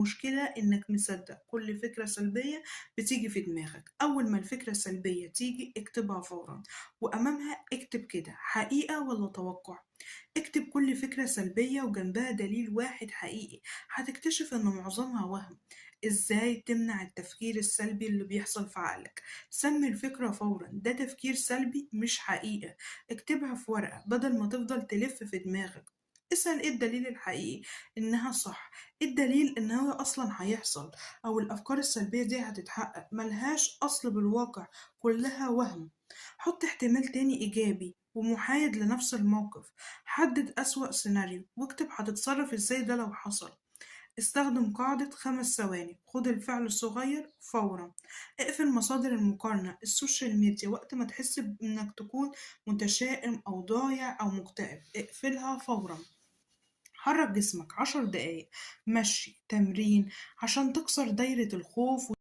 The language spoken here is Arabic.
المشكلة إنك مصدق كل فكرة سلبية بتيجي في دماغك. أول ما الفكرة السلبية تيجي اكتبها فورا، وأمامها اكتب كده حقيقة ولا توقع. اكتب كل فكرة سلبية وجنبها دليل واحد حقيقي، هتكتشف إن معظمها وهم. إزاي تمنع التفكير السلبي اللي بيحصل في عقلك؟ سمي الفكرة فورا ده تفكير سلبي مش حقيقة. اكتبها في ورقة بدل ما تفضل تلف في دماغك. اسأل ايه الدليل الحقيقي إنها صح، ايه الدليل إن هو أصلا هيحصل، أو الأفكار السلبية دي هتتحقق. ملهاش أصل بالواقع، كلها وهم. حط احتمال تاني إيجابي ومحايد لنفس الموقف. حدد أسوأ سيناريو واكتب هتتصرف ازاي ده لو حصل. استخدم قاعدة 5 ثواني، خد الفعل الصغير فورا. اقفل مصادر المقارنة السوشيال ميديا وقت ما تحس انك تكون متشائم او ضايع او مكتئب، اقفلها فورا. حرك جسمك 10 دقايق، مشي، تمرين، عشان تكسر دايرة الخوف